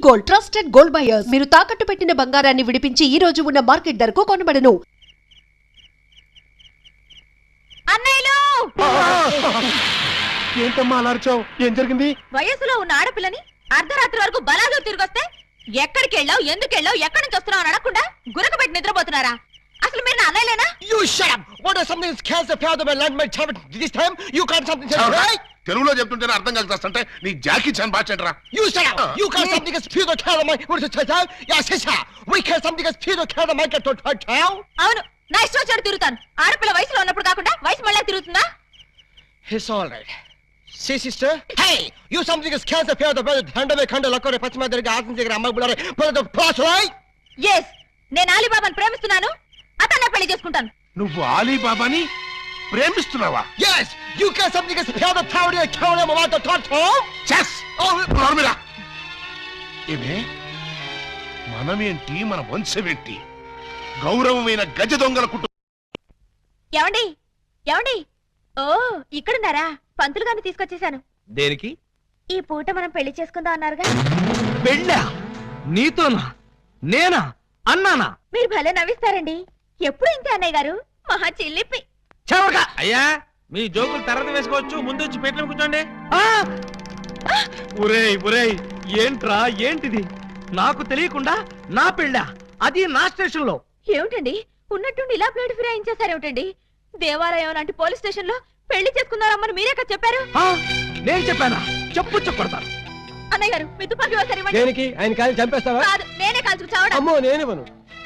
Gold, trusted gold buyers. మీరు తాకట్టు పెట్టిన బంగారాన్ని విడిపించి ఈ రోజు ఉన్న మార్కెట్ ధరకు కొనబడను. అన్నయ్యలు! ఏంటమ్మా అలా అరిచావ్? ఏం జరిగింది? వయసులో ఉన్న ఆడపిల్లని అర్ధరాత్రి వరకు బలాదు తిరిగొస్తే ఎక్కడికి వెళ్ళావు, ఎందుకు వెళ్ళావు, ఎక్కడి నుంచి వస్తున్నావు అని అడగకుండా గురకబెట్టి నిద్రపోతున్నారా? అసలు మీరు నా అన్నయ్యలేనా? You shut up! What is something that scares the fear of my land, my child? This time you can't something else, right? తెలుగులో చెప్తుంటేనే అర్థం కాకపోతే నీ జాకీ చాన్ బాచెంట్రా. You shut up! You can't something that fear the fear of my what is it, child? Yes, sister. We can't something that fear the fear of my child. అవును, నా ఇష్టం వచ్చాడు తిరుగుతాను. ఆడపిల్ల వయసులో ఉన్నప్పుడు కాకుండా వయసు మళ్ళీ తిరుగుతుందా? It's all right. See, sister? Hey! You something that scares the fear of the brother. Handle kanda lakore pachima derga asin దగ్గర అమ్మాయి bulare. Put the plus, right? Yes, నేను అలీబాబాను ప్రేమిస్తున్నాను. అతన్నే పెళ్లి చేసుకుంటాను. నువ్వు అలీబాబాని ప్రేమిస్తున్నావా? Yes! You can't something that fear the power of the cow of the torto. చెస్! నోర్మిరా. ఏమే మనమేంటి, మన వంశమేంటి? గౌరవమైన గజ దొంగల కుటుంబం. ఏమండి ఏమండి? ఓ, ఇక్కడున్నారా? పంతులు గారిని తీసుకొచ్చేసాను. దేనికి? ఈ పూట మనం పెళ్లి చేసుకుందాం అన్నారుగా. పెళ్ళా? నీతోనా? నేనా? అన్నానా? మీరు భలే నవ్విస్తారండి. ఎప్పుడు ఇంతే అన్నయ్య గారు, మహా చిల్లిపి. చవక అయ్యా, మీ జోకులు తర్వాత వేసుకోవచ్చు, ముందు వచ్చి పెట్ల కూర్చోండి. ఒరేయ్ ఒరేయ్, ఏంట్రా ఏంటిది? నాకు తెలియకుండా నా పెళ్ళా, అది నా స్టేషన్ లో. ఏమిటండి ఉన్నట్టుండి ఇలా ప్లేట్ ఫిరాయించేసారేమిటండి? దేవాలయం లాంటి పోలీస్ స్టేషన్ లో పెళ్లి చేసుకున్నారమ్మని మీరే కదా చెప్పారు. నేను చెప్పానా? చెప్పు కొడతాను. అన్నయ్య గారు, మీ తుపాకీ ఒకసారి ఇవ్వండి. దేనికి? ఆయన కాలు చంపేస్తావా? కాదు, నేనే కాల్చుకు చావడం. అమ్మో, నేనేమను.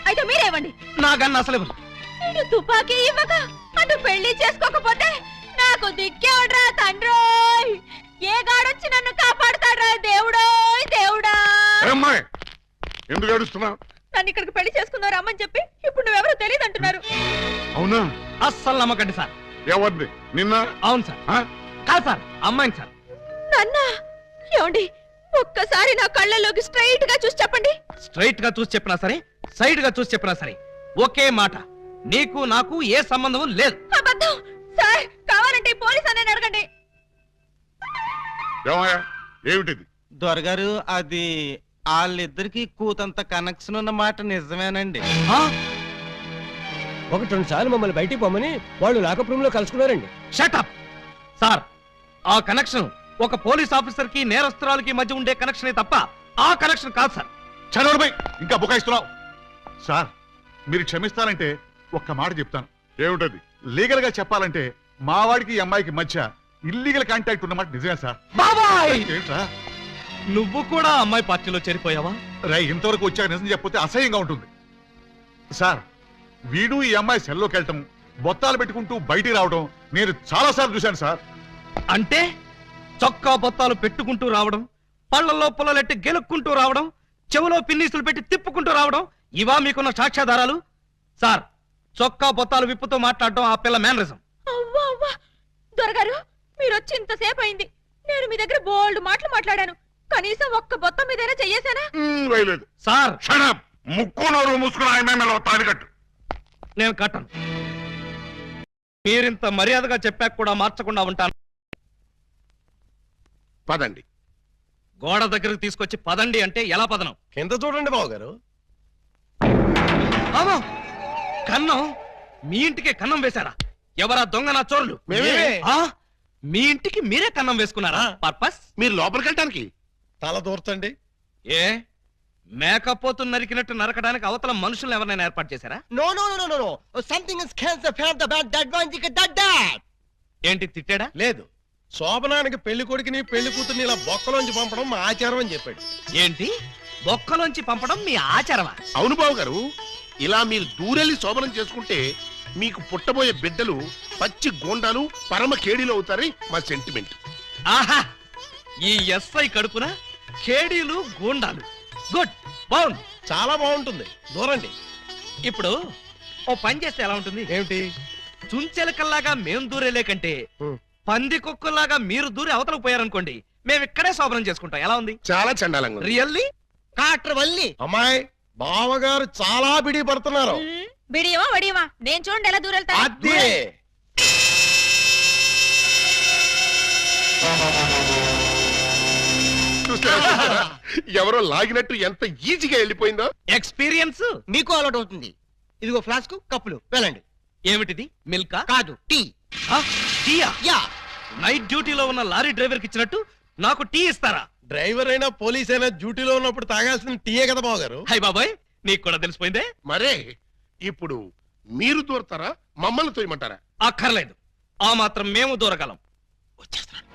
అయితే మీరే ఇవ్వండి. నాకన్నా అసలు నేను తుపాకీ ఇవ్వక అటు పెళ్లి చేసుకోకపోతే నాకు దిక్కేవడ్రా తండ్రోయ్. ఏ గాడొచ్చి నన్ను కాపాడుతాడ్రా దేవుడోయ్ దేవుడా. అమ్మాయి ఎందుకు ఏడుస్తున్నావు? నన్ను ఇక్కడికి పెళ్లి చేసుకున్నారు అమ్మని చెప్పి ఇప్పుడు నువ్వెవరో తెలియదు అంటున్నారు. అవునా? అస్సలు నమ్మకండి సార్. ఎవరిది? నిన్న? అవును సార్. కాదు సార్, అమ్మాయిని సార్. నన్నా? ఏమండి, ఒక్కసారి నా కళ్ళలోకి స్ట్రైట్ గా చూసి చెప్పండి. స్ట్రైట్ గా చూసి చెప్పినా సరే, సైడ్ గా చూసి చెప్పినా సరే ఒకే మాట, నీకు నాకు ఏ సంబంధం లేదు. అబద్ధం సార్. కావాలంటే పోలీస్ అనే అడగండి. ఏమయ్యా, ఏమిటిది? దొరగారు, అది వాళ్ళిద్దరికి కూతంత కనెక్షన్ ఉన్న మాట నిజమేనండి. ఒకటి రెండు సార్లు మమ్మల్ని బయటికి పోమని వాళ్ళు లాకప్ రూమ్ లో కలుసుకున్నారండి. Shut up sir. ఆ కనెక్షన్ ఒక పోలీస్ ఆఫీసర్ కి నేరస్తురాలకి మధ్య ఉండే కనెక్షనే తప్ప ఆ కనెక్షన్ కాదు సార్. చదవడమై ఇంకా బుకాయిస్తున్నావు. సార్, మీరు క్షమిస్తానంటే ఒక్క మాట చెప్తాను. ఏమిటది? లీగల్ గా చెప్పాలంటే మా వాడికి ఈ అమ్మాయికి మధ్య ఇల్లీగల్ కాంటాక్ట్ ఉన్నమాట నిజమే సార్. బాబాయ్, ఏంట్రా? నువ్వు కూడా అమ్మాయి పార్టీలో చేరిపోయావా? రై, ఇంతవరకు వచ్చాక నిజం చెప్పితే అసహ్యంగా ఉంటుంది సార్. వీడు ఈ అమ్మాయి సెల్లోకి వెళ్ళటం, బొత్తాలు పెట్టుకుంటూ బయటికి రావడం నేను చాలా సార్లు చూశాను సార్. అంటే చొక్కా బొత్తాలు పెట్టుకుంటూ రావడం, పళ్ళల్లో పుల్లలెట్టి గెలుక్కుంటూ రావడం, చెవులో పిన్నీసులు పెట్టి తిప్పుకుంటూ రావడం, ఇవా మీకున్న సాక్ష్యాధారాలు? సార్, చొక్కా బొత్తాలు విప్పుతూ మాట్లాడడం ఆ పిల్ల మేనరిజం. అవ్వా అవ్వా, దొరగారు మీరు వచ్చి ఇంతసేపు అయింది. నేను మీ దగ్గర బోల్డ్ మాటలు మాట్లాడాను. కనీసం ఒక్క బొత్తం మీదైనా చెయ్యేశానా? వేయలేదు సార్. ముక్కు నోరు మూసుకుని ఆయన తాడి కట్టు. నేను కట్టను. మీరింత మర్యాదగా చెప్పాక కూడా మార్చకుండా ఉంటాను. పదండి. గోడ దగ్గరకు తీసుకొచ్చి పదండి అంటే ఎలా పదనం? కింద చూడండి బాబు గారు. కన్నం? మీ ఇంటికే కన్నం వేశారా? ఎవరా దొంగ నా చోరులు? మీ ఇంటికి మీరే కన్నం వేసుకున్నారా? పర్పస్? మీరు లోపలికి వెళ్ళటానికి. తల దూర్చండి. ఏ మేకపోతు నరికినట్టు నరకడానికి అవతల మనుషులను ఎవరైనా ఏర్పాటు చేశారా? No no no no no. Something is cancer fan the bad that one thick that that. ఏంటి తిట్టాడా? లేదు, శోభనానికి పెళ్లి కొడుకుని పెళ్లి కూతుర్ని ఇలా బొక్కలోంచి పంపడం మా ఆచారం అని చెప్పాడు. ఏంటి బొక్కలోంచి పంపడం మీ ఆచారమా? అవును బాబు గారు, ఇలా మీరు దూరెళ్ళి శోభనం చేసుకుంటే మీకు పుట్టబోయే బిడ్డలు పచ్చి గోండాలు పరమ కేడీలు అవుతారని మా సెంటిమెంట్. ఆహా, ఈ ఎస్ఐ కడుపున కేడీలు గూండాలు. గుడ్, బాగుంది, చాలా బాగుంటుంది. దూరండి. ఇప్పుడు ఓ పని చేస్తే ఎలా ఉంటుంది? ఏమిటి? చుంచెలకల్లాగా మేం దూరేలే కంటే పంది కుక్కల్లాగా మీరు దూరి అవతలకు పోయారనుకోండి, మేము ఇక్కడే శోభనం చేసుకుంటాం. ఎలా ఉంది? చాలా చండాలంగా ఉంది. రియల్లీ? కాట్ర వల్లి. అమ్మాయి, బావగారు చాలా బిడి పడుతున్నారు. బిడియమా వడియమా, నేను చూడండి ఎలా దూరెళ్తా. అదే ఎవరో లాగినట్టు ఎంత ఈజీగా వెళ్ళిపోయిందో. ఎక్స్పీరియన్స్ మీకు అలవాటు అవుతుంది. ఇదిగో ఫ్లాస్క్ కప్పులు వెళ్ళండి. ఏమిటిది? మిల్కా? కాదు, టీ. టీయా? యా. నైట్ డ్యూటీలో ఉన్న లారీ డ్రైవర్ కి ఇచ్చినట్టు నాకు టీ ఇస్తారా? డ్రైవర్ అయినా పోలీస్ అయినా డ్యూటీలో ఉన్నప్పుడు తాగాల్సిన టీయే కదా బావగారు. హై బాబాయ్, నీకు కూడా తెలిసిపోయిందే. మరే ఇప్పుడు మీరు దూరతారా, మమ్మల్ని తోయమంటారా? అక్కర్లేదు, ఆ మాత్రం మేము దూరగలం. వచ్చేస్తున్నాను.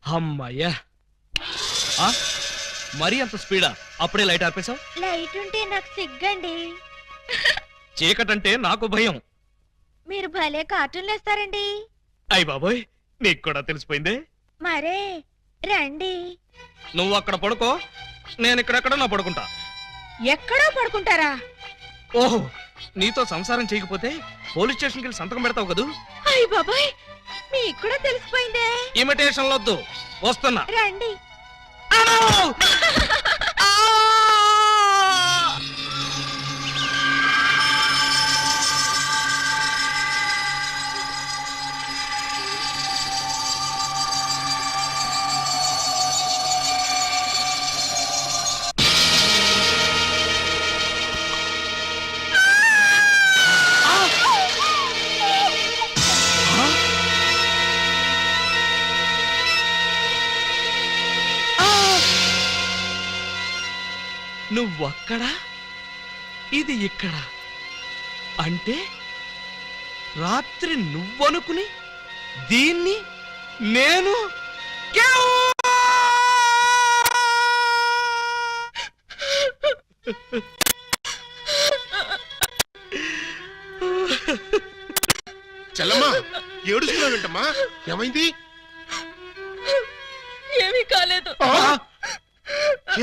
అమ్మయ్యా, మరీ అంత స్పీడా? అప్పుడే లైట్ ఆర్పేశావు? లైట్ ఉంటే నాకు సిగ్గండి. చీకటంటే నాకు భయం. మీరు భలే కార్టూన్లు వేస్తారండి. అయ్ బాబోయ్, నీకు కూడా తెలిసిపోయిందే. మరే రండి. నువ్వు అక్కడ పడుకో, నేను ఇక్కడెక్కడ నా పడుకుంటా. ఎక్కడో పడుకుంటారా? ఓహో, నీతో సంసారం చేయకపోతే పోలీస్ స్టేషన్కి వెళ్ళి సంతకం పెడతావు కదూ. అయ్య బాబాయ్, మీకు కూడా తెలిసిపోయిందే. ఇమిటేషన్ వద్దు, వస్తున్నా. రండి. నువ్వక్కడ, ఇది ఇక్కడ. అంటే రాత్రి నువ్వనుకుని దీన్ని నేను చెల్లమ్మా, ఏడుస్తున్నావేంటమ్మా? ఏమైంది? ఏమీ కాలేదు.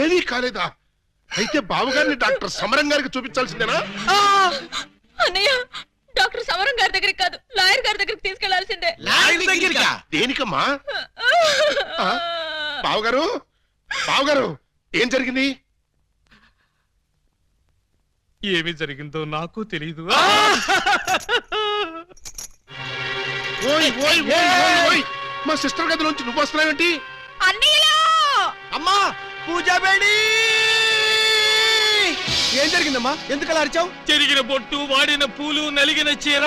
ఏమీ కాలేదా? అయితే బావగారిని డాక్టర్ సమరం గారికి చూపించాల్సిందేనా? అన్నయ్య, డాక్టర్ సమరం గారి దగ్గరికి కాదు, లాయర్ గారి దగ్గరికి తీసుకెళ్లాల్సిందే. దేనికమ్మా? బావగారు, బావగారు, ఏం జరిగింది? ఏమి జరిగిందో నాకు తెలీదు. ఓయ్ ఓయ్ ఓయ్ ఓయ్ ఓయ్, మా సిస్టర్ గదిలోంచి నువ్వు వస్తున్నావేంటి? అన్నయ్యలో అమ్మా, పూజా బేడి. ఏం జరిగిందమ్మా? ఎందుకలా అరిచావు? చెరిగిన బొట్టు, వాడిన పూలు, నలిగిన చీర.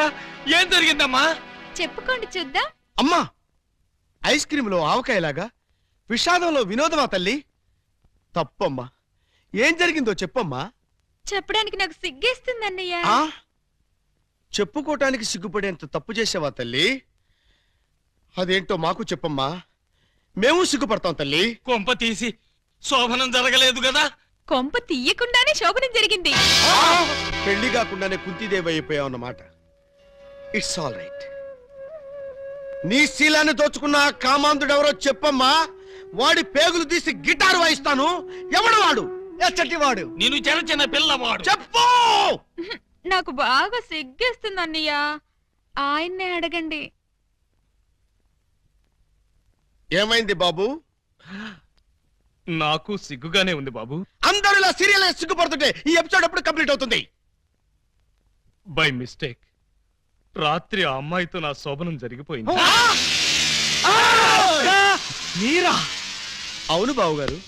ఏం జరిగిందమ్మా? చెప్పుకోండి చూద్దాం. అమ్మా, ఐస్ క్రీమ్ లో ఆవకాయలాగా విషాదంలో వినోదమా తల్లి? తప్పమ్మా, ఏం జరిగిందో చెప్పమ్మా. చెప్పడానికి నాకు సిగ్గేస్తుంది అన్నయ్య. ఆ చెప్పుకోటానికి సిగ్గుపడేంత తప్పు చేసావా తల్లి? అదేంటో మాకు చెప్పమ్మా, మేము సిగ్గుపడతాం తల్లి. కొంప తీసి శోభనం జరగలేదు కదా? కొంప తీయకుండానే శోభనం జరిగింది. పెళ్లి కాకుండానే కుంతిదేవి అయిపోయావు అన్నమాట. It's all right. నీ శీలాన్ని దోచుకున్న ఆ కామాంధుడెవరో చెప్పమ్మా. వాడి పేగులు తీసి గిటారు వాయిస్తాను. ఎవడు వాడు? ఎచ్చటి వాడు? నేను చిన్న చిన్న పిల్లవాడు. చెప్పు. నాకు బాగా సిగ్గేస్తుంది అన్నయ్య, ఆయన్నే అడగండి. ఏమైంది బాబు? నాకు సిగ్గుగానే ఉంది బాబు. అందరూ ఇలా సీరియల్ సిగ్గుపడుతుంటే ఈ ఎపిసోడ్ ఎప్పుడు కంప్లీట్ అవుతుంది? బై మిస్టేక్ రాత్రి ఆ అమ్మాయితో నా శోభనం జరిగిపోయింది. మీరా? అవును బాబు గారు.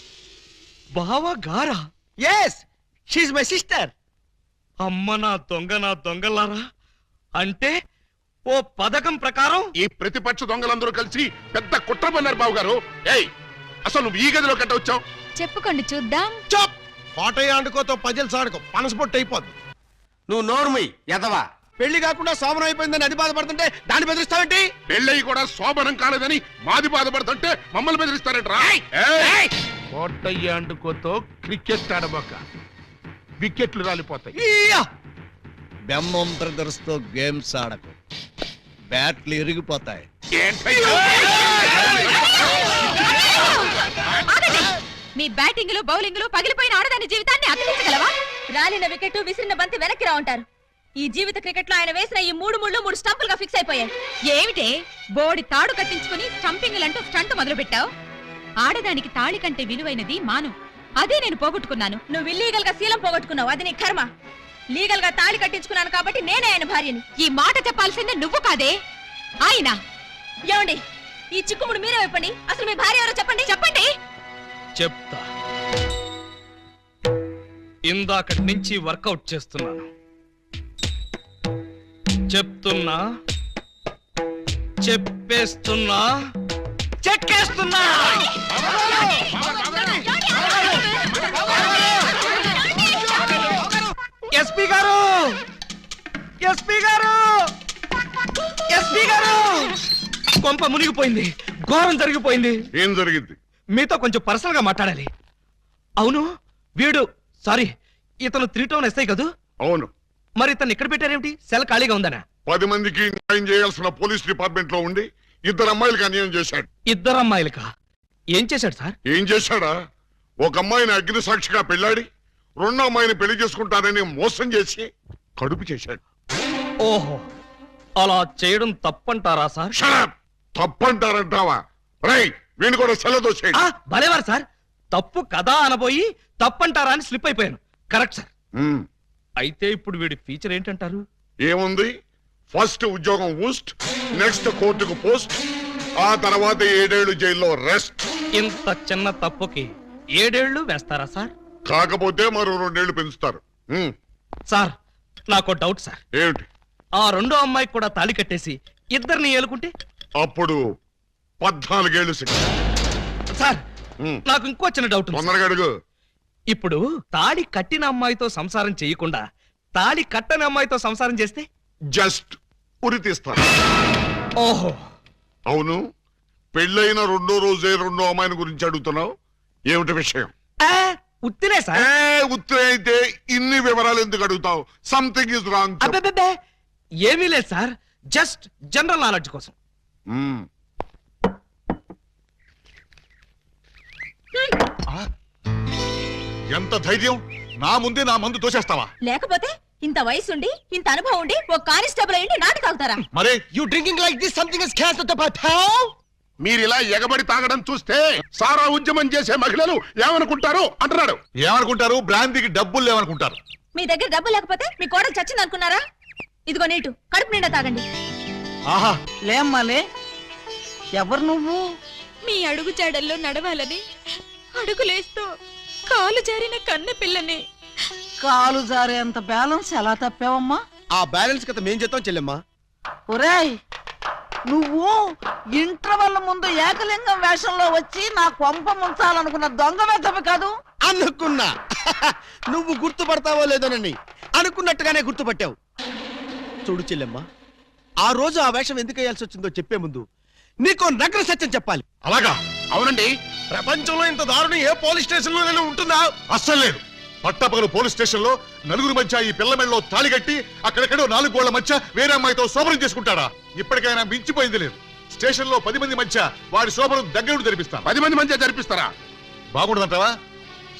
బావా గారా? Yes, she my sister. అమ్మ నా దొంగలారా. అంటే ఓ పథకం ప్రకారం ఈ ప్రతిపక్ష దొంగలందరూ కలిసి పెద్ద కుట్ర పన్నారు బావగారు. ఏయ్, అసలు నువ్వు ఈ గదిలో కట్ట వచ్చావు? చెప్పుకోండి చూద్దాం. చప్! కోటయ్య ఆడుకోతో పజిల్స్ ఆడుకో, పనసపొట్టు అయిపోద్ది. నువ్వు నోర్మై ఎదవా. పెళ్లి కాకుండా శోభనం అయిపోయిందని అది బాధపడుతుంటే దాన్ని బెదిరిస్తావేంటి? పెళ్ళయి కూడా శోభనం కాలేదని మాది బాధపడుతుంటే మమ్మల్ని బెదిరిస్తారంటరా? కోటయ్య ఆడుకోతో క్రికెట్ ఆడబోక, వికెట్లు రాలిపోతాయి. బెమ్మం బ్రదర్స్ తో గేమ్స్ ఆడకు, బ్యాట్లు ఇరిగిపోతాయి. మీ బ్యాటింగ్ లో బౌలింగ్ లో పగిలిపోయిన ఆడదాని జీవితాన్ని అతికించగలవా? రాలిన వికెట్, విసిరిన బంతి వెనక్కి రా ఉంటారు. ఈ జీవిత క్రికెట్ లో ఆయన వేసిన ఈ 3 స్టంపులుగా ఫిక్స్ అయిపోయాయి. ఏమిటే బోడి తాడు కట్టించుకుని స్టంపింగ్ అంటూ స్టంట్ మొదలు పెట్టావు? ఆడదానికి తాళి కంటే విలువైనది మాను. అదే నేను పోగొట్టుకున్నాను. నువ్వు ఇల్లీగల్ గా శీలం పోగొట్టుకున్నావు, అది నీ కర్మ. లీగల్ గా తాళి కట్టించుకున్నాను కాబట్టి నేనే ఆయన భార్యని. ఈ మాట చెప్పాల్సిందే నువ్వు కాదే ఆయన. ఏమండి, ఈ చిక్కుముడు మీరే చెప్పండి. అసలు మీ భార్య ఎవరో చెప్పండి. చెప్పండి. చెప్తా. ఇందాకటి నుంచి వర్కౌట్ చేస్తున్నాను. చెప్తున్నా, చెప్పేస్తున్నా, చెక్కేస్తున్నా. ఎస్పీ గారు, ఎస్పీ గారు, ఎస్పీ గారు, కొంప మునిగిపోయింది, ఘోరం జరిగిపోయింది. ఏం జరిగింది? మీతో కొంచెం పర్సనల్ గా మాట్లాడాలి. అవును, వీడు సారీ ఇతను 3 టౌన్ ఎస్ఐ కదూ? అవును. మరి ఇతను ఇక్కడ పెట్టారేమిటి? సెల్ ఖాళీగా ఉందనా? 10 మందికి న్యాయం చేయాల్సిన పోలీస్ డిపార్ట్మెంట్ లో ఉండి 2 అమ్మాయిలకి అన్యాయం చేశాడు. 2 అమ్మాయిలకా? ఏం చేశాడు సార్? ఏం చేశాడా? ఒక అమ్మాయిని అగ్ని సాక్షిగా పెళ్ళాడి 2వ అమ్మాయిని పెళ్లి చేసుకుంటానని మోసం చేసి కడుపు చేశాడు. ఓహో, అలా చేయడం తప్పంటారా సార్? షడప్! తప్పంటారంటావా? రై, వీణు కూడా సెలదోసేయండి. భలేవారు సార్, తప్పు కదా అనబోయి తప్పంటారా అని స్లిప్ అయిపోయాను. Correct sir. అయితే ఇప్పుడు వీడి ఫీచర్ ఏంటంటారు? ఏముంది? ఫస్ట్ ఉద్యోగం ఊస్ట్, నెక్స్ట్ కోర్టుకు పోస్ట్, ఆ తర్వాత 7 ఏళ్లు జైల్లో రెస్ట్. ఇంత చిన్న తప్పుకి 7 ఏళ్లు వేస్తారా సార్? కాకపోతే మరో 2 ఏళ్లు పెంచుతారు. సార్, నాకు డౌట్ సార్. ఏమిటి? ఆ 2వ అమ్మాయికి కూడా తాళి కట్టేసి 2ని ఏలుకుంటే? అప్పుడు 14 ఏళ్లు శిక్ష. సార్, నాకు ఇంకో చిన్న డౌట్ ఉంది. తొందరగా అడుగు. ఇప్పుడు తాళి కట్టిన అమ్మాయితో సంసారం చేయకుండా తాళి కట్టని అమ్మాయితో సంసారం చేస్తే? జస్ట్ ఉరి తీస్తారు. ఓహో, అవును, పెళ్ళైన 2వ రోజే 2వ అమ్మాయిని గురించి అడుగుతున్నావు. ఏమిటి విషయం? ఉత్తినే సార్. ఉత్తరే అయితే ఇన్ని వివరాలు ఎందుకు అడుగుతావు? Something is wrong. అబ్బే, ఏమీ లేదు సార్, జస్ట్ జనరల్ నాలెడ్జ్ కోసం. ఎంత ధైర్యం! నా ముందే నా మందు తోసేస్తావా? లేకపోతే ఇంత వయసుండి ఇంత అనుభవం ఉండి ఒక కానిస్టేబుల్ అయ్యి నాటు తాగుతారా? మరే you drinking like this something is cancer to పటావ్. మీరిలా ఎగబడి తాగడం చూస్తే సారా ఉద్యమం చేసే మహిళలు ఏమనుకుంటారు అంటున్నాడు. ఏమనుకుంటారు? బ్రాంతికి డబ్బులు లేవనుకుంటారు. మీ దగ్గర డబ్బు లేకపోతే మీ కోడలు చచ్చింది అనుకున్నారా? ఇదిగో నీటు, కడుపు నిండా తాగండి. ఆహా, లేమ్మాలే, ఎవరు నువ్వు? మీ అడుగు జాడల్లో నడవాలని అడుగులేస్తూ కాలు జారిన కన్న పిల్లని. కాలు జారేంత బ్యాలెన్స్ ఎలా తప్పావమ్మా? ఆ బ్యాలెన్స్ కథ మేం చేద్దాం చెల్లెమ్మా. ఒరేయ్, నువ్వు ఇంటర్వెల్ ముందు ఏకలింగం వేషంలో వచ్చి నా కొంప ముంచాలనుకున్న దొంగ వెతవి కాదు? అనుకున్నా నువ్వు గుర్తుపడతావో లేదోనని. అనుకున్నట్టుగానే గుర్తుపట్టావు. చూడు చెల్లెమ్మా, ఆ రోజు ఆ వేషం ఎందుకు వేయాల్సి వచ్చిందో చెప్పే ముందు నీకో నగ్న సత్యం చెప్పాలి. అలాగా? అవునండి, ప్రపంచంలో ఇంత దారుణం ఏ పోలీస్ స్టేషన్ లో ఉంటుందా? అస్సలు లేదు. పట్టపగలు పోలీస్ స్టేషన్ లో నలుగురు మధ్య ఈ పిల్ల మెడలో తాళి కట్టి అక్కడెక్కడో 4 గోళ్ల మధ్య వేరే అమ్మాయితో శోభనం చేసుకుంటాడా? ఇప్పటికైనా మించిపోయింది లేదు. స్టేషన్ లో 10 మంది మధ్య వాడి శోభనం దగ్గరుండి జరిపిస్తాను. 10 మంది మధ్య జరిపిస్తారా? బాగుండదంటావా?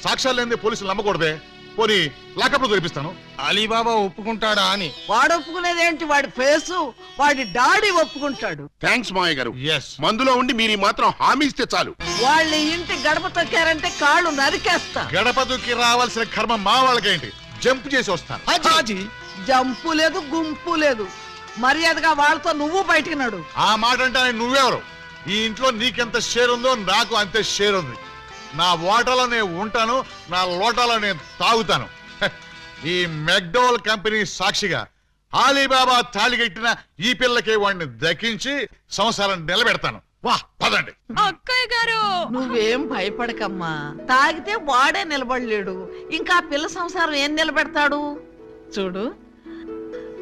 సాక్ష్యాలు లేని పోలీసులు నమ్మకూడదే. పోనీ లాకప్ లో జరిపిస్తాను. అలీబాబా ఒప్పుకుంటాడా అని. వాడు ఒప్పుకునేదేంటి? వాడి ఫేసు, వాడి డాడీ ఒప్పుకుంటాడు. థ్యాంక్స్ మావయ్య గారు. Yes. మందులో ఉండి మీరు మాత్రం హామీ ఇస్తే చాలు. వాళ్ళ ఇంటి గడప తొక్కారంటే కాళ్ళు నరికేస్తా. గడప దుక్కి రావాల్సిన కర్మ మా వాళ్ళకేంటి? జంప్ చేసి వస్తాను. హాజీ, జంపు లేదు, గుంపు లేదు. మర్యాదగా వాళ్ళతో నువ్వు బయటికి నడు. ఆ మాట అంటే నువ్వెవరు? ఈ ఇంట్లో నీకెంత షేర్ ఉందో నాకు అంతే షేర్ ఉంది. నా ఓటలో నేను ఉంటాను, నా లోటాలో నేను తాగుతాను. ఈ మెక్డోవల్ కంపెనీ సాక్షిగా అలీబాబా తాళిగట్టిన ఈ పిల్లకి వాడిని దక్కించి సంసారం నిలబెడతాను. వా, పదండి. అక్కయ్య గారు, నువ్వేం భయపడకమ్మా. తాగితే వాడే నిలబడలేడు, ఇంకా పిల్ల సంసారం ఏం నిలబెడతాడు? చూడు,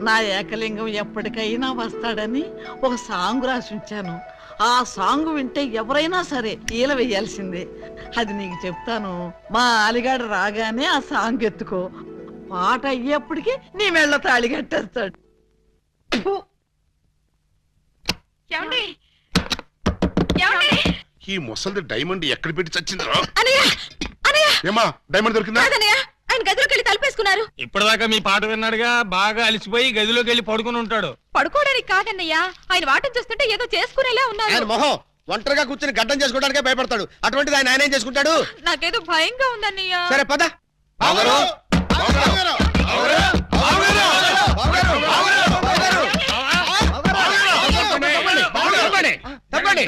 నా ఏకలింగం ఎప్పటికైనా వస్తాడని ఒక సాంగ్ రాసి ఉంచాను. ఆ సాంగ్ వింటే ఎవరైనా సరే ఈల వేయాల్సిందే. అది నీకు చెప్తాను. మా అలిగాడు రాగానే ఆ సాంగ్ ఎత్తుకో. పాట అయ్యేప్పటికి నీ మెళ్ళ తాళి కట్టేస్తాడు. ఈ ముసలిది డైమండ్ ఎక్కడ పెట్టి చచ్చిందో. అనయ్య, అనయ్య, ఏమా, డైమండ్ దొరికిందా? కాదన్నయ్య, ఆయన గదిలోకి వెళ్ళి తలుపేసుకున్నారు. ఇప్పటిదాకా మీ పాట విన్నాడుగా, బాగా అలిసిపోయి గదిలోకి వెళ్ళి పడుకుని ఉంటాడు. పడుకోవడానికి కాదన్నయ్య, ఆయన వాటం చూస్తుంటే ఏదో చేసుకునేలా ఆయన ఉన్నారు. మొహం ఒంటరిగా కూర్చుని గడ్డం చేసుకోవడానికే భయపడతాడు. అటువంటిది ఆయన ఏం చేసుకుంటాడు? నాకేదో భయంగా ఉందన్నయ్య. సరే పద. బావగారు, బావగారు, బావగారు, బావగారు, బావగారు, బావగారు, తప్పండి, తప్పండి.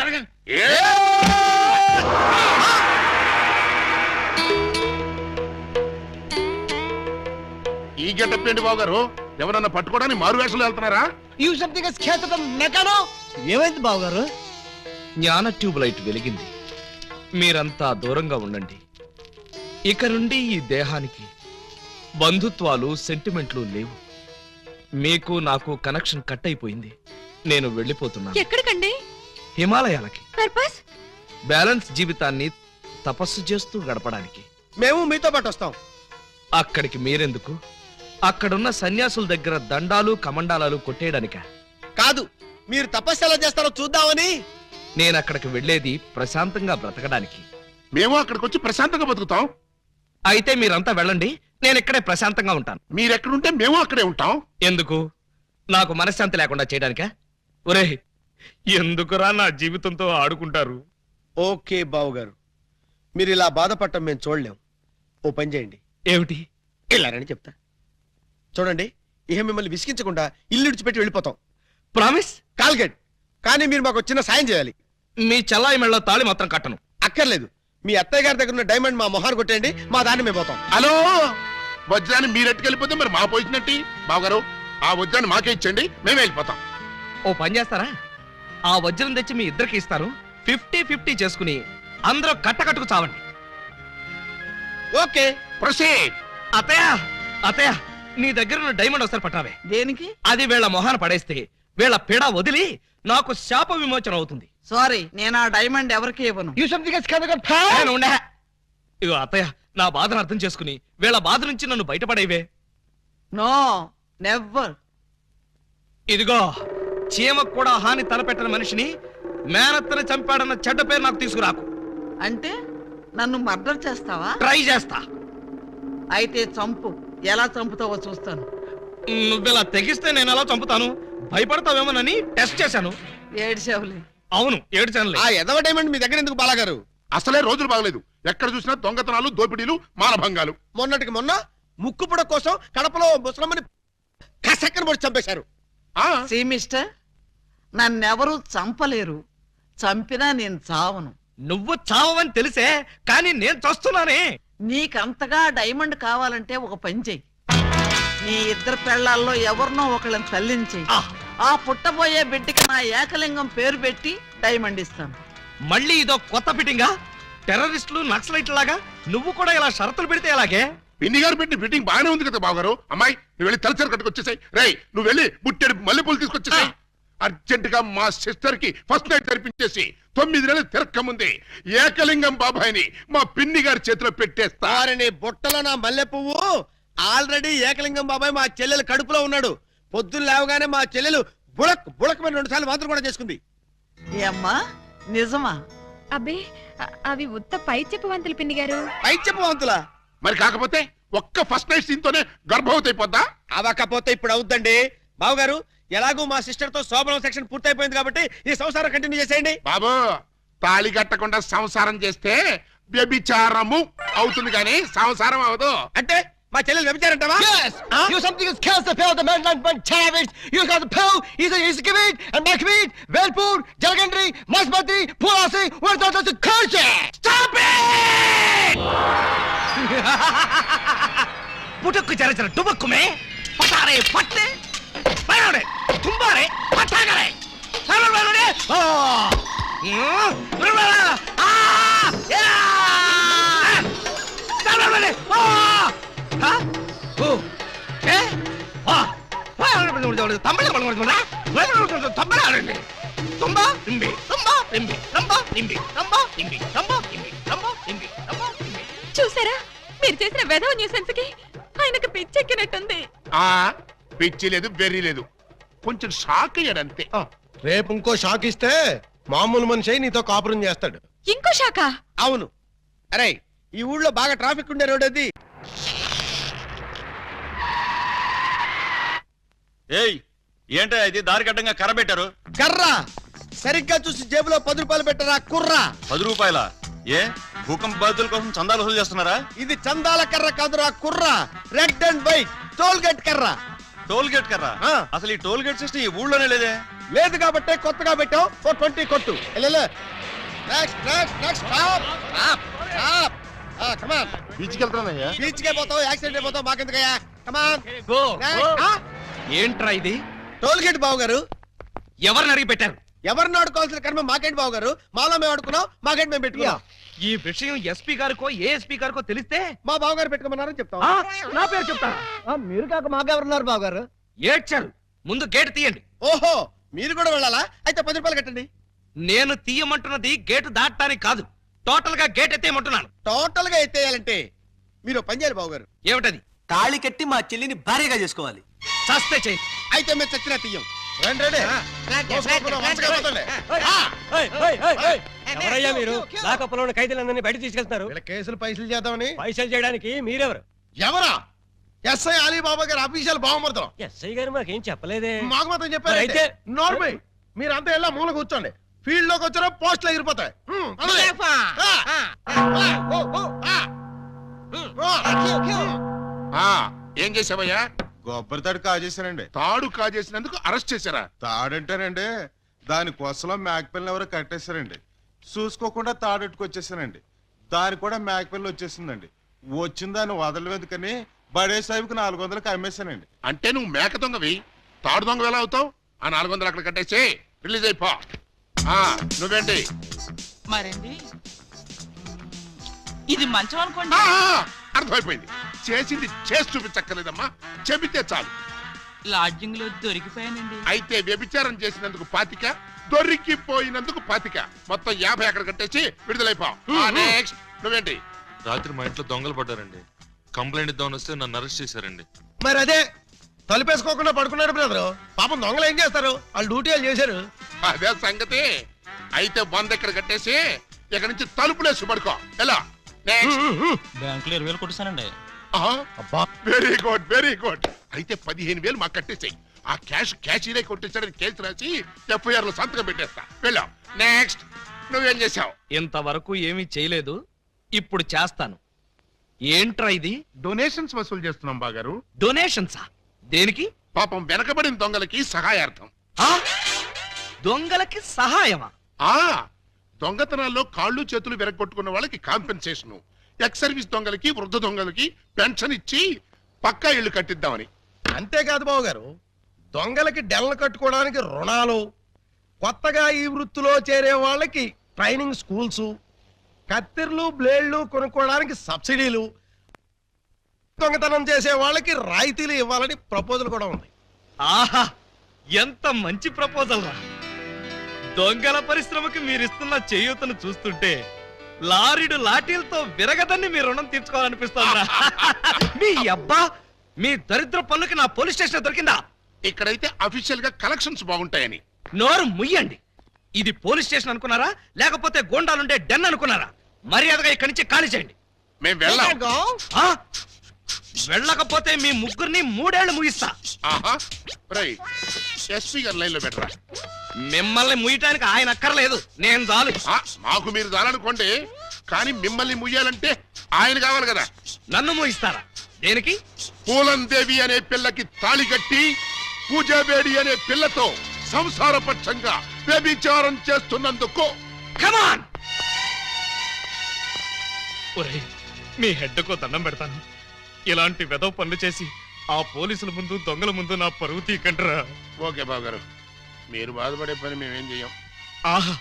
ఈ గెటప్ ఏంటి బాబు గారు? ఎవరన్నా పట్టుకోవడానికి మారు వేషాలు వెళ్తున్నారా? ఏమైంది బావగారు? జ్ఞాన ట్యూబ్ లైట్ వెలిగింది. మీరంతా దూరంగా ఉండండి. ఇక నుండి ఈ దేహానికి బంధుత్వాలు సెంటిమెంట్లు లేవు. మీకు నాకు కనెక్షన్ కట్ అయిపోయింది. నేను వెళ్ళిపోతున్నాను. ఎక్కడికండి? హిమాలయాలకి. పర్పస్? బ్యాలెన్స్ జీవితాన్ని తపస్సు చేస్తూ గడపడానికి. మేము మీతో పాటు వస్తాం. అక్కడికి మీరెందుకు? అక్కడున్న సన్యాసుల దగ్గర దండాలు కమండాలాలు కొట్టేయడానిక? కాదు, మీరు తపస్సు ఎలా చేస్తారో చూద్దామని. నేను అక్కడికి వెళ్ళేది ప్రశాంతంగా బ్రతకడానికి. మేము అక్కడికి వచ్చి ప్రశాంతంగా బతుకుతాం. అయితే మీరంతా వెళ్ళండి, నేను ఇక్కడే ప్రశాంతంగా ఉంటాను. మీరెక్కడుంటే మేము అక్కడే ఉంటాం. ఎందుకు? నాకు మనశ్శాంతి లేకుండా చేయడానికా? ఒరే, ఎందుకురా నా జీవితంతో ఆడుకుంటారు? ఓకే బావగారు, మీరు ఇలా బాధపడటం మేము చూడలేం. ఓ పని చేయండి. ఏమిటి? వెళ్ళారని చెప్తా. చూడండి, ఇహ మిమ్మల్ని విసిగించకుండా ఇల్లు విడిచిపెట్టి వెళ్ళిపోతాం. ప్రామిస్? కాల్గెట్. కానీ మీరు మాకు చిన్న సాయం చేయాలి. మీ చెల్లాయి మెళ్ళలో తాళి మాత్రం కట్టను. అక్కర్లేదు, మీ అత్తయ్య గారి దగ్గర ఉన్న డైమండ్ మా మొహాన్ని కొట్టేయండి, మా దాన్ని మేము పోతాం. హలో, వజ్రాన్ని మీరెట్టుకెళ్ళిపోతే మరి మా పోయినట్టి. బావగారు, ఆ వజ్రాన్ని మాకే ఇచ్చండి, మేమే వెళ్ళిపోతాం. ఓ పని చేస్తారా? ఆ వజ్రం తెచ్చి మీ ఇద్దరికి ఇస్తారు. 50-50 చేసుకుని అందరూ కట్టకట్టుకు చావండి. Okay, proceed. అత్తయ్య, అత్తయ్య, నీ దగ్గర ఉన్న డైమండ్ ఒకసారి పట్టావే. దేనికి? అది వీళ్ళ మొహాన పడేస్తే వీళ్ళ పిడ వదిలి నాకు శాప విమోచన అవుతుంది. సారీ, నేను ఆ డైమండ్ ఎవరికి ఇవ్వను. నేను ఉండే. ఇగో అత్తయ్య, నా బాధను అర్థం చేసుకుని వీళ్ళ బాధ నుంచి నన్ను బయటపడేవే. No, never. ఇదిగో, చీమకు కూడా హాని తలపెట్టిన మనిషిని మేనత్తని చంపాడన్న చెడ్డ పేరు నాకు తీసుకురాకు. అంటే నన్ను మర్డర్ చేస్తావా? ట్రై చేస్తా. అయితే చంపు. ఎలా చంపుతావో చూస్తాను. నువ్విలా తెగిస్తే నేను ఎలా చంపుతాను? భయపడతావేమోనని టెస్ట్ చేశాను. ఏడ్చావులే. అవును, ఏడ్చానులే. ఆ ఎదవ డైమండ్ మీ దగ్గర ఎందుకు బాలాగారు? అసలే రోజులు బాగలేదు. ఎక్కడ చూసినా దొంగతనాలు, దోపిడీలు, మానభంగాలు. మొన్నటికి మొన్న ముక్కు పుడ కోసం కడపలో ముసలమ్మని కసక్కన పొడి చంపేశారు. ఆ సీ మిస్టర్, నన్నెవరూ చంపలేరు. చంపినా నేను చావను. నువ్వు చావని తెలిసే, కానీ నేను చస్తున్నానే. నీకంతగా డైమండ్ కావాలంటే ఒక పని చెయ్యి. నీ ఇద్దరు పెళ్లాల్లో ఎవరినో ఒకళ్ళని తల్లించేయి. ఆ పుట్టబోయే బిడ్డకి నా ఏకలింగం పేరు పెట్టి డైమండ్ ఇస్తాను. మళ్ళీ ఇదో కొత్త ఫిట్టింగా? టెర్రరిస్టులు, నక్సలైట్ లాగా నువ్వు కూడా ఇలా షరతులు పెడితే ఎలాగే? పిన్ని గారు పెట్టిన ఫిట్టింగ్ బాగానే ఉంది కదా బావగారు. అమ్మాయి, నువ్వు వెళ్ళి తలచరు కట్టుకొచ్చేసాయి. రేయ్, నువ్వు వెళ్ళి బుట్టెడు మల్లెపూలు తీసుకొచ్చేసాయి. అర్జెంట్ గా మా సిస్టర్ కి ఫస్ట్ నైట్ తెరిపించేసి 9 నెలలు తిరక్కముంది ఏకలింగం బాబాయిని మా పిన్ని గారి చేతిలో పెట్టేస్తా. వారిని బుట్టలో నా మల్లె పువ్వు. ఆల్రెడీ ఏకలింగం బాబాయ్ మా చెల్లెలు కడుపులో ఉన్నాడు. పొద్దున్న లేవగానే మా చెల్లెలు బుడక్ బుడకమైన 2 సార్లు మాత్రం కూడా చేసుకుంది. ఏమ్మా, నిజమా? అబ్బే, అవి ఉత్త పై చెప్పవంతులు పిన్ని గారు. పై చెప్పవంతులా? మరి కాకపోతే ఒక్క ఫస్ట్ నైట్ సీన్ తోనే గర్భవతి అయిపోద్దా? అవకపోతే ఇప్పుడు అవుద్దండి. బావగారు, ఎలాగూ మా సిస్టర్ తో శోభనం సెక్షన్ పూర్తయిపోయింది కాబట్టి ఈ సంసారం కంటిన్యూ చేసేయండి. బాబు, తాళి కట్టకుండా సంసారం చేస్తే వ్యభిచారము అవుతుంది కానీ సంసారం అవదు. అంటే మా చెల్లెలు వ్యభిచారంటావా? పుట్టుకు చరచర డుబక్కుమే పటారే పట్టే బయలుడే తుంబారే పట్టాగరే సర్వబలుడే ఓ బరువలా ఆ యా సర్వబలుడే ఓ హ ఓ ఏ ఆ తమిళ బలుడా తమిళ ఆడండి తుంబా తింబి తుంబా తింబి తుంబా తింబి తుంబా తింబి తుంబా తింబి తుంబా తింబి తుంబా తింబి. చూసారా, మీరు చేసిన వెధవ న్యూసెన్స్ కి ఆయనకు పిచ్చెక్కినట్టుంది. ఆ పిచ్చి లేదు, బెర్రీ లేదు, కొంచెం షాక్ అయ్యాడంతే. రేపు ఇంకో షాక్ ఇస్తే మామూలు మనిషి నీతో కాపురం చేస్తాడు. ఇంకో శాఖ? అవును. అరే, ఈ ఊళ్ళో బాగా ట్రాఫిక్ ఉండే రోడ్ అది. ఏయ్, ఏంటో ఇది దారి కట్టంగా కర్ర పెట్టారు? కర్ర సరిగ్గా చూసి జేబులో 10 రూపాయలు పెట్టరా కుర్రా. 10 రూపాయల ఏ భూకంప బాధితుల కోసం చందాలు వసూలు చేస్తున్నారా? ఇది చందాల కర్ర కాదురా కుర్రా, red and white toll gate కర్ర. టోల్ గేట్ కర్రా? ఆ. అసలు ఈ టోల్ గేట్ సిస్టమ్ ఈ ఊళ్ళోనే లేదే. లేదు కాబట్టి కొత్తగా పెట్టావు. 420 కొట్టు. Next next next stop stop stop. Come on. బీచ్కి వెళ్తానయ్యా. బీచ్ కే పోతావు, యాక్సిడెంట్ అయిపోతావు, మాకెందుకయ్యా. కమాన్. ఏంట్రా ఇది? టోల్ గేట్ బావు గారు. ఎవరిని అడిగి పెట్టారు? ఎవరిని ఆడుకోవాల్సిన కర్మ మాకేంటి బావు గారు. మాలో మేము ఆడుకున్నాం, మాకేంటి మేము పెట్టుకున్నాం. ఈ విషయం ఎస్పీ గారికో ఏఎస్పీ గారికో తెలిస్తే మా బావు గారు పెట్టుకోమన్నారని చెప్తాం. ఆ, నా పేరు చెప్తా. మీరు కాక మాకెవరున్నారు బావ గారు? ఏడ్చారు. ముందు గేట్ తీయండి. ఓహో, మీరు కూడా వెళ్ళాలా? అయితే 10 రూపాయలు కట్టండి. నేను తీయమంటున్నది గేటు దాటడానికి కాదు, టోటల్ గా గేట్ ఎత్తేయమంటున్నాను. టోటల్ గా ఎత్తేయాలంటే మీరు పని చేయాలి బావు గారు. ఏమిటది? తాళి కట్టి మా చెల్లిని భార్యగా చేసుకోవాలి. చస్తే చెయ్యి. అయితే మేము చచ్చినా తీయం. ఎవరయ్యా మీరు? లాకప్పులో ఉన్న ఖైదీలందరినీ బయట తీసుకెళ్తున్నారు. కేసులు పైసలు చేద్దామని. పైసలు చేయడానికి మీరెవరు? ఎవరా? ఎస్ఐ అలీబాబా గారు అఫీషియల్ బావమరుతాం. ఎస్ఐ గారు మాకేం చెప్పలేదే. మాకు మాత్రం చెప్పారు. అయితే నోర్మై మీరంతా ఎలా మూల కూర్చోండి. ఫీల్డ్ లోకి వచ్చారో పోస్టులు ఎగిరిపోతాయి. ఏం చేసావయ్యా? కొబ్బరి తాడు కాజేశానండి. తాడు కాజేసినందుకు అరెస్ట్ చేశారా? తాడంటారండి, దాని కొసలో మేకపిల్లని ఎవరో కట్టేశారండి. చూసుకోకుండా తాడెట్టుకొచ్చేసానండి. దాని కూడా మేకపిల్ల వచ్చేసిందండి. వచ్చిన దాన్ని వదలవేందుకని బడే సాహిబ్కి 400కి అమ్మేశానండి. అంటే నువ్వు మేక దొంగవి, తాడు దొంగ ఎలా అవుతావు? ఆ 400 అక్కడ కట్టేసి రిలీజ్ అయిపో. నువ్వేంటి? మరండి ఇది మంచం అనుకోండి. అర్థమైపోయింది. చేసింది చేసి చూపించక్కర్లేదమ్మా, చెబితే చాలు. లాడ్జింగ్ లో దొరికిపోయానండి. అయితే వ్యభిచారం చేసినందుకు 25, దొరికిపోయినందుకు 25, మొత్తం 50 అక్కడ కట్టేసి విడుదలైపో. నెక్స్ట్ నువ్వేంటి? రాత్రి మా ఇంట్లో దొంగలు పడ్డారండి. కంప్లైంట్ ఇద్దామని వస్తే నన్ను అరెస్ట్ చేశారండి. మరి అదే తలుపేసుకోకుండా పడుకున్నాడు బ్రదరు. పాపం దొంగలు ఏం చేస్తారు? వాళ్ళు డ్యూటీ వాళ్ళు చేశారు. అదే సంగతి. అయితే 100 ఇక్కడ కట్టేసి ఇక్కడ నుంచి తలుపులేసి పడుకో. ఎలా? బ్యాంకులో 20,000 కొట్టిస్తానండి. Very good very good. అయితే 15,000 మాకు కట్టేసాయి. ఆ క్యాషీనే కొట్టేసాడని కేసు రాసి FIR లో సంతకం పెట్టేస్తా. వెళ్ళాం. నెక్స్ట్ నువ్వేం చేసావు? ఇంతవరకు ఏమీ చేయలేదు, ఇప్పుడు చేస్తాను. ఏంట్రా ఇది? డొనేషన్స్ వసూలు చేస్తున్నాం బాగారు. డొనేషన్సా? దేనికి? పాపం వెనకబడిన దొంగలకి సహాయార్థం. ఆ? దొంగలకి సహాయమా? దొంగతనాల్లో కాళ్ళు చేతులు విరగొట్టుకున్న వాళ్ళకి కాంపెన్సేషన్, ఎక్స్ సర్వీస్ దొంగలకి వృద్ధ దొంగలకి పెన్షన్ ఇచ్చి పక్కా ఇళ్లు కట్టిద్దామని. అంతేకాదు బాబు గారు, దొంగలకి డెల్లు కట్టుకోవడానికి రుణాలు, కొత్తగా ఈ వృత్తిలో చేరే వాళ్ళకి ట్రైనింగ్ స్కూల్స్, కత్తిర్లు బ్లేడ్లు కొనుక్కోవడానికి సబ్సిడీలు, దొంగతనం చేసే వాళ్ళకి రాయితీలు ఇవ్వాలని ప్రపోజల్ కూడా ఉంది. ఆహా, ఎంత మంచి ప్రపోజల్ రా! దొంగల పరిశ్రమకి మీరిస్తున్న చేయూతను చూస్తుంటే లారీడు లాఠీలతో విరగదని మీ రుణం తీర్చుకోవాలనిపిస్తోందిరా. మీ అబ్బా, మీ దరిద్ర పనులకి నా పోలీస్ స్టేషన్ దొరికిందా? ఇక్కడైతే అఫీషియల్ గా కలెక్షన్స్ బాగుంటాయని. నోరు ముయ్యండి. ఇది పోలీస్ స్టేషన్ అనుకున్నారా, లేకపోతే గోండాలుండే డెన్ అనుకున్నారా? మర్యాదగా ఇక్కడి నుంచి ఖాళీ చేయండి. మేము వెళ్ళాం. ఆ? వెళ్ళకపోతే మీ ముగ్గురిని 3 ఏళ్లు ముగిస్తా. ఎస్పీ గారి లైన్ లో పెట్టరా. మిమ్మల్ని ముయ్యటానికి ఆయన అక్కర్లేదు, నేను చాలు. మాకు మీరు చాలనుకోండి, కానీ మిమ్మల్ని ముయ్యాలంటే ఆయన కావాలి కదా. నన్ను ముగిస్తారా? దేనికి? పూలందేవి అనే పిల్లకి తాళి కట్టి పూజాబేడి అనే పిల్లతో సంసారపక్షంగా వ్యభిచారం చేస్తున్నందుకు. కమాన్! ఒరేయ్, మీ హెడ్కో దండం పెడతాను. ఇలాంటి వెదవ పనులు చేసి ఆ పోలీసుల ముందు దొంగల ముందు నా పరువు తీకంటరా. ఓకే బాబు గారు, మీరు బాధపడే పని మేమేం చెయ్యం. ఆహా,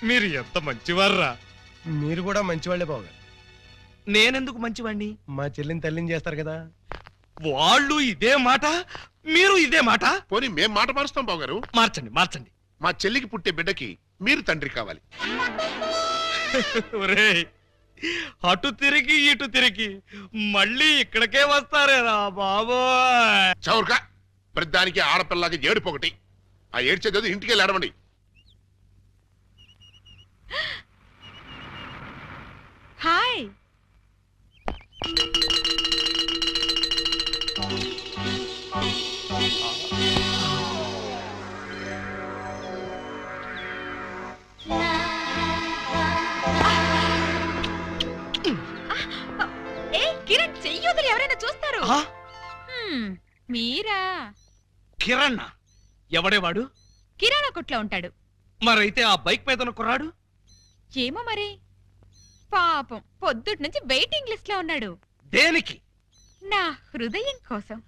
మీరు ఎంత మంచివార్రా. మీరు కూడా మంచివాళ్లే బాబు గారు. నేనెందుకు మంచివాణ్ణి? మా చెల్లిని తల్లిని చేస్తారు కదా. వాళ్ళు ఇదే మాట, మీరు ఇదే మాట. పోనీ మేం మాట మారుస్తాం బాబు గారు. మార్చండి మార్చండి. మా చెల్లికి పుట్టే బిడ్డకి మీరు తండ్రి కావాలి. ఒరేయ్, అటు తిరిగి ఇటు తిరిగి మళ్ళీ ఇక్కడికే వస్తారేరా బాబోయ్. చౌర్గా ప్రతిదానికి ఆడపిల్లకి ఏడుపొకటి. ఆ ఏడ్చేది ఇంటికి వెళ్ళి ఏడవండి. హాయ్. మీరా? కిరణ్ ఎవడేవాడు? కిరాణా కొట్లో ఉంటాడు. మరైతే ఆ బైక్ మీద ఉన్న కుర్రాడు? ఏమో మరి. పాపం పొద్దుటి నుంచి వెయిటింగ్ లిస్ట్ లో ఉన్నాడు. దేనికి? నా హృదయం కోసం.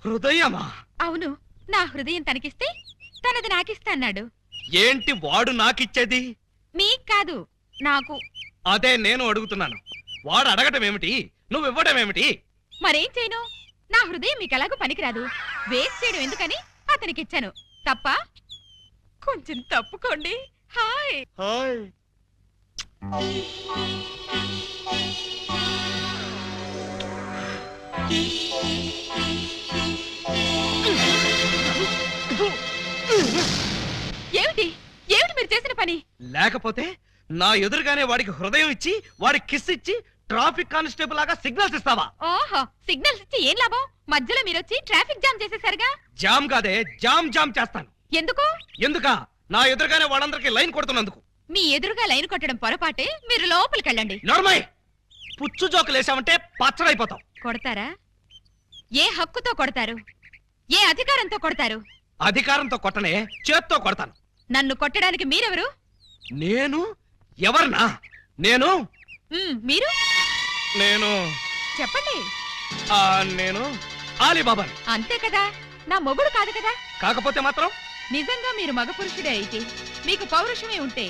హృదయమా? అవును, నా హృదయం తనకిస్తే తనది నాకిస్తా అన్నాడు. ఏంటి వాడు నాకిచ్చేది? మీకు కాదు, నాకు. అదే నేను అడుగుతున్నాను. వాడు అడగటం ఏమిటి, నువ్వు ఇవ్వడం ఏమిటి? మరేం చేయను? నా హృదయం మీకు ఎలాగో పనికిరాదు. వేస్ట్ చేయడం ఎందుకని అతనికిచ్చాను. తప్ప? కొంచెం తప్పుకోండి. హాయ్. హాయ్. ఏమిటి ఏమిటి మీరు చేసిన పని? లేకపోతే నా ఎదురుగానే వాడికి హృదయం ఇచ్చి వాడికి కిస్ ఇచ్చి ట్రాఫిక్ కానిస్టేబుల్ లాగా సిగ్నల్స్ ఇస్తావా? ఓహో, సిగ్నల్స్ ఇచ్చి ఏం లాభం? మధ్యలో మీరొచ్చి ట్రాఫిక్ జామ్ చేసేసరిగా. జామ్ కాదే, జామ్ జామ్ చేస్తాను. ఎందుకు? ఎందుకా? నా ఎదురుగానే వాళ్ళందరికీ లైన్ కొడుతున్నందుకు. మీ ఎదురుగా లైన్ కొట్టడం పొరపాటే. మీరు లోపలికెళ్ళండి. నార్మల్ పుచ్చు జోకులు వేసామంటే పచ్చడైపోతాం. కొడతారా? ఏ హక్కుతో కొడతారు? ఏ అధికారంతో కొడతారు? అధికారంతో కొట్టనే, చేత్తో కొడతాను. నన్ను కొట్టడానికి మీరెవరు? నేను ఎవర్నా? నేను మీరు నేను చెప్పండి. నేను ఆలీబాబాని. అంతే కదా, నా మొగుడు కాదు కదా. కాకపోతే మాత్రం నిజంగా మీరు మగ పురుషుడే అయితే, మీకు పౌరుషమే ఉంటే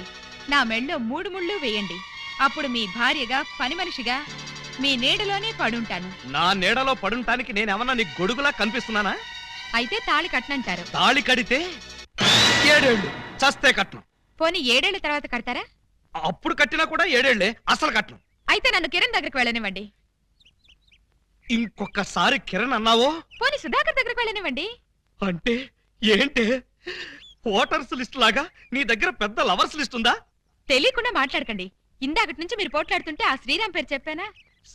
నా మెళ్ళో 3 ముళ్ళు వేయండి. అప్పుడు మీ భార్యగా, పని మనిషిగా మీ నీడలోనే పడుంటాను. నా నీడలో పడుంటానికి నేనేమన్నా నీకు గొడుగులా కనిపిస్తున్నానా? అయితే తాళి కట్టనంటారు. తాళి కడితే 7 ఏళ్ళు, చస్తే కట్నం. పోనీ 7 ఏళ్ల తర్వాత కడతారా? అప్పుడు కట్టినా కూడా 7 ఏళ్లే, అసలు కట్నం. అయితే నన్ను కిరణ్ దగ్గరికి వెళ్ళనివ్వండి. ఇంకొకసారి కిరణ్ అన్నావో? పోనీ సుధాకర్ దగ్గరికి వెళ్ళనివ్వండి. అంటే ఏంటే? ఓటర్స్ లిస్ట్ లాగా నీ దగ్గర పెద్ద లవర్స్ లిస్ట్ ఉందా? తెలియకుండా మాట్లాడకండి. ఇందాకటి నుంచి మీరు పోట్లాడుతుంటే ఆ శ్రీరామ్ పేరు చెప్పానా?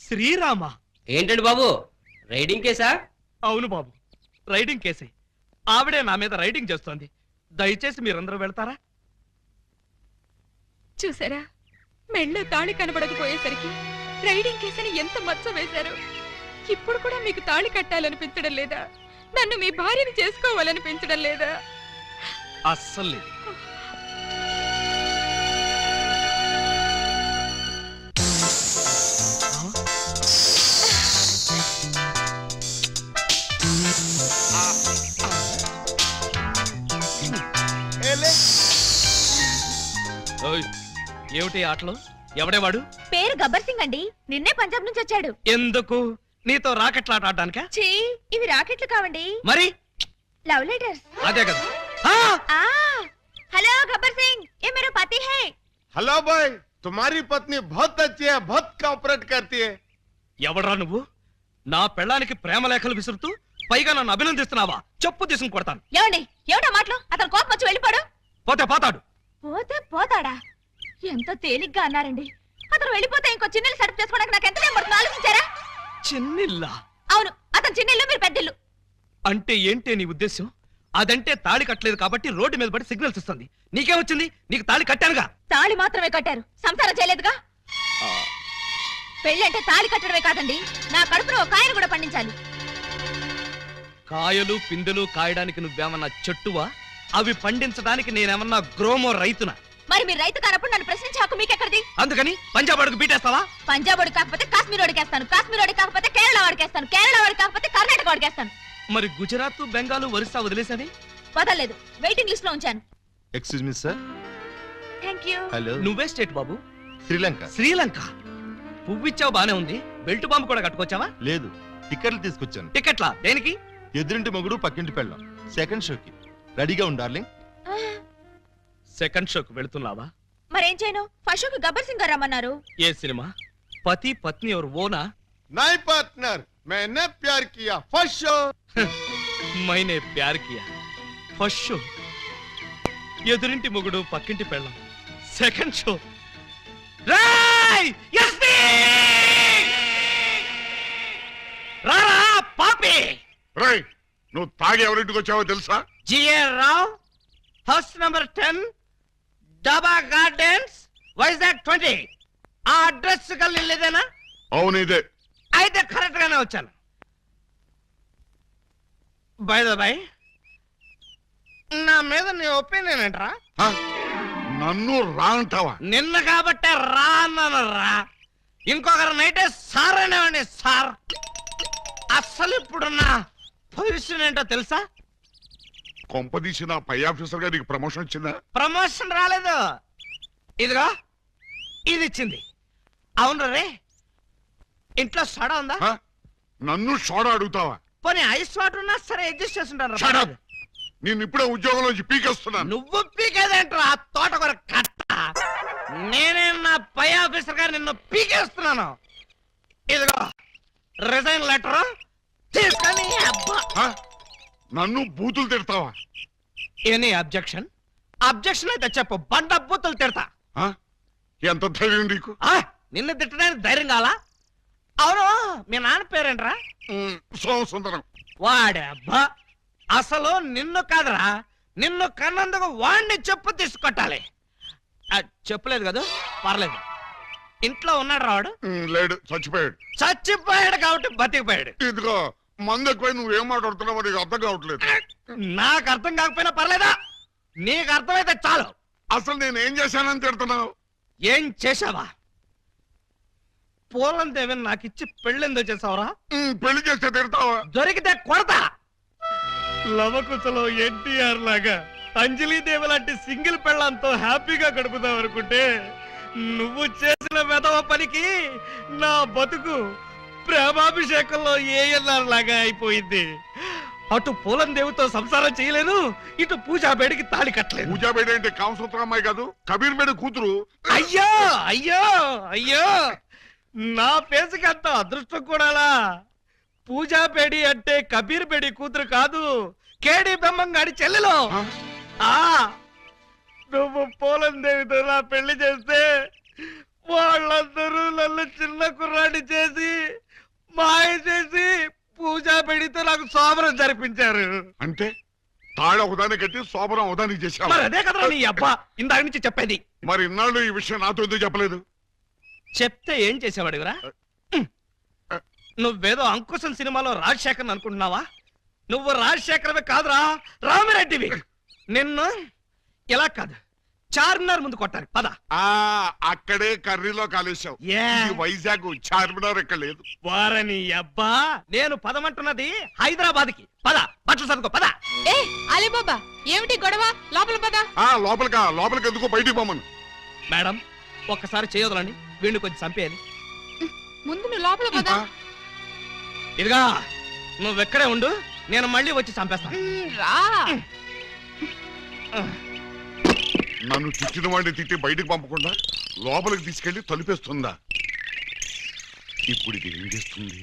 శ్రీరామా? ఏంటండి బాబు, రైడింగ్ కేసా? అవును బాబు, రైడింగ్ కేసే. ఆవిడే నా మీద రైడింగ్ చేస్తోంది. దయచేసి మీరందరూ వెళ్తారా? చూసారా, మెళ్ళో తాళి కనబడకపోయేసరికి రైడింగ్ కేసని ఎంత మచ్చ వేశారు. ఇప్పుడు కూడా మీకు తాళి కట్టాలనిపించడం లేదా? నన్ను మీ భార్యని చేసుకోవాలనిపించడం లేదా? అస్సలు లేదు. ఓయ్, ఏమిటి ఆటలు? ఎవడేవాడు? పేరు గబ్బర్ సింగ్ అండి. నిన్నే పంజాబ్ నుంచి వచ్చాడు. ఎందుకు? నీతో రాకెట్లాట ఆడడానికా? చీ, ఇవి రాకెట్లు కావండి, మరి లవ్ లెటర్స్. అదే కదా. हेलो गब्बर सिंह, ये मेरा पति है। हेलो भाई, तुम्हारी पत्नी बहुत अच्छी है, बहुत कोऑपरेट करती है। ఎవడరా నువ్వు? నా పెళ్ళానికి ప్రేమ లేఖలు విసురుతూ పైగా నన్ను అభినందిస్తున్నావా? చెప్పు తీసుకుని కొడతాను. ఏమండి, ఏమిటా మాటలు? అతను కోపం వచ్చి వెళ్ళిపోడు. పోతే పోతాడు. పోతే పోతాడా? ఎంత తేలిగ్గా అన్నారండి. అతను వెళ్ళిపోతే ఇంకో చిన్నెల్లు సెటప్ చేసుకోవడానికి నాకు ఎంత టైం పడుతుందో ఆలోచించారా? చిన్నిల్లా? అవును, అతను చిన్నెల్లు, మీరు పెద్దిల్లు. అంటే ఏంటే నీ ఉద్దేశం? అదంటే తాళి కట్టలేదు కాబట్టి రోడ్డు మీద పడి సిగ్నల్స్ ఇస్తుంది. నీకేమొచ్చింది? నీకు తాళి కట్టానుగా. తాళి మాత్రమే కట్టారు, సంసారం చేయలేదుగా. పెళ్ళంటే తాళి కట్టడమే కాదండి, నా కడుపులో ఒక కాయను కూడా పండించాలి. కాయలు పిందెలు కాయడానికి నువ్వేమన్నా చెట్టువా? అవి పండించడానికి నేనేమన్నా గ్రోమో రైతునా? మరి మీరు రైతు కానప్పుడు నన్ను ప్రశ్నించే హక్కు మీకెక్కడిది? అందుకని పంజాబ్ అడుగు బీటేస్తావా? పంజాబ్ వాడికి కాకపోతే కాశ్మీర్ వాడికి వేస్తాను, కాశ్మీర్ వాడికి కాకపోతే కేరళ వాడికి వేస్తాను, కేరళ వాడికి కాకపోతే కర్ణాటక వాడికి వేస్తాను. మరి గుజరాత్, బెంగాలు, ఒరిస్సా వదిలేసని? వదలలేదు, వెయిటింగ్ లిస్ట్ లో ఉంచాను. Excuse me sir. Thank you. Hello. నువ్వే స్టేట్ బాబు? శ్రీలంక. శ్రీలంక? పువ్విచ్చావు బానే ఉంది, బెల్ట్ బాంబు కూడా కట్టుకొచ్చావా? లేదు, టికెట్లు తీసుకొచ్చాను. టికెట్లా? దేనికి? ఎదురింటి మొగుడు పక్కింటి పెళ్ళం, సెకండ్ షోకి. రెడీగా ఉండు డార్లింగ్. సెకండ్ షోకి వెళుతున్నావా? మరేం చేయను? ఫస్ట్ షోకి గబ్బర్ సింగ్ గారు రమ్మన్నారు. ఏ సినిమా? పతి పత్ని ఎవరు ఓనా? नहीं पार्टनर, मैंने प्यार किया, फर्स्ट शो। మైనే ప్యార్ కియా, ఫస్ట్ షో. ఎదురింటి మొగుడు పక్కింటి పెళ్ళం, సెకండ్ షో. రాయ్ ఎస్పీ! రారా పాపి! రేయ్, నువ్వు తాగి ఎవరింటికి వచ్చావో తెలుసా? GR Rao, house number 10, Daba gardens, Vizag 20. ఆ అడ్రస్ కలిలేదేనా? అవును ఇదే. అయితే కరెక్ట్ గానే వచ్చాను. బై ద బై నా మీద నీ ఒపీనియన్ ఏంట్రా? ఆ? నన్ను రా అంటావా? నిన్న కాబట్టే రా అన్నాను రా. ఇంకొకరి నైటే సార్ అనేవాడిని సార్. అసలు ఇప్పుడున్న పొజిషన్ ఏంటో తెలుసా? కొంపదీసి నా పై ఆఫీసర్ గా నీకు ప్రమోషన్ వచ్చిందా? ప్రమోషన్ రాలేదు. ఇదిగో ఇది ఇచ్చింది. అవును రే, ఇంట్లో సోడా ఉందా? ఆ? నన్ను సోడా అడుగుతావా? పోనీ ఐస్ వాటర్ ఉన్నా సరే అడ్జస్ట్ చేస్తుంటాను. Shut up! నేను ఇప్పుడే ఉద్యోగంలోంచి పీకేస్తున్నాను. నువ్వు పీకేదేంట్రా ఆ తోటకూర కట్ట? నేనే నా పై ఆఫీసర్ గారు నిన్ను పీకేస్తున్నాను. ఇదిగో రిజైన్ లెటర్ తీసుకొని. అబ్బా, ఆ? నన్ను బూతులు తిడతావా? Any objection? అబ్జెక్షన్ అయితే చెప్పు, బండ బూతులు తిడతా. ఆ? ఎంత ధైర్యం నీకు? నిన్ను తిట్టడానికి ధైర్యం కావాలా? అవును, మీ నాన్న పేరేంట్రా? సోమసుందరం. వాడే అబ్బా, అసలు నిన్ను కాదురా, నిన్ను కన్నందుకు వాడిని చెప్పు తీసుకొట్టాలి. చెప్పలేదు కదా, పర్లేదు. ఇంట్లో ఉన్నాడు రావాడు? లేడు, చచ్చిపోయాడు. చచ్చిపోయాడు కాబట్టి బతికిపోయాడు. ఇదిగో మందు ఎక్కువ నువ్వేం మాట్లాడుతున్నావో నీకు అర్థం కావట్లేదు. నాకు అర్థం కాకపోయినా పర్లేదా? నీకు అర్థమైతే చాలు. అసలు నేనేం చేశానని తిడుతున్నావు? ఏం చేశావా? పూలం దేవిని నాకు ఇచ్చి పెళ్ళెందో చేసావురా? పెళ్లి చేస్తే తిడతావా? దొరికితే కొడతా. లవకుశలో ఎన్టీఆర్ లాగా అంజలీదేవి లాంటి సింగిల్ పెళ్ళంతో హ్యాపీగా గడుపుదాం అనుకుంటే నువ్వు చేసిన వెధవ పనికి నా బతుకు ప్రేమాభిషేకంలో ఏఎన్ఆర్ లాగా అయిపోయింది. అటు పూలం దేవితో సంసారం చేయలేను, ఇటు పూజా బేడికి తాళి కట్టలేదు. పూజా బేడి అంటే కామసూత్ర అమ్మాయి కాదు, కబీర్ బేడి కూతురు. అయ్యో అయ్యో అయ్యో, నా పేసుకి అంత అదృష్టం కూడాలా? పూజా బేడి అంటే కబీర్ బేడి కూతురు కాదు, కేడి బెమ్మంగాడి చెల్లెలు. నువ్వు పూలం దేవితో నా పెళ్లి చేస్తే వాళ్ళందరూ నన్ను చిన్న కుర్రాడి చేసి మాయ చేసి పూజా బేడితో నాకు శోభనం జరిపించారు. అంటే తాళ ఒకదాన్ని కట్టి శోభనం ఒకదానికి చేశావు. మరి అదే కదా నీ అబ్బా ఇందాక నుంచి చెప్పేది. మరి ఇన్నాళ్ళు ఈ విషయం నాతో ఎందుకు చెప్పలేదు? చెప్తే ఏం చేసేవాడివిరా? నువ్వేదో అంకుశం సినిమాలో రాజశేఖర్ అనుకుంటున్నావా? నువ్వు రాజశేఖరవే కాదురా, రామిరెడ్డివి. నిన్ను ఇలా కాదు, చార్మినార్ ముందు కొట్టారు. పద. అక్కడే కర్రీలో కాలేశావు. వైజాగ్ చార్మినార్ ఎక్కడ లేదు. వారని అబ్బా, నేను పదమంటున్నది హైదరాబాద్ కి. పద, బట్టలు సర్దుకో. పద. ఏ అలీబాబా, ఏమిటి గొడవ? లోపల పద. లోపలికి ఎందుకో బయటికి పోమను. మేడం, ఒక్కసారి చేయొదలండి, వీడిని కొంచెం చంపేయాలి. ముందు నువ్వు లోపల పద. ఇదిగా నువ్వెక్కడే ఉండు, నేను మళ్ళీ వచ్చి చంపేస్తాను. రా. నన్ను తిట్టిన వాడిని తిట్టి బయటికి పంపకుండా లోపలికి తీసుకెళ్లి తలుపేస్తుందా? ఇప్పుడు ఇది ఏం చేస్తుంది?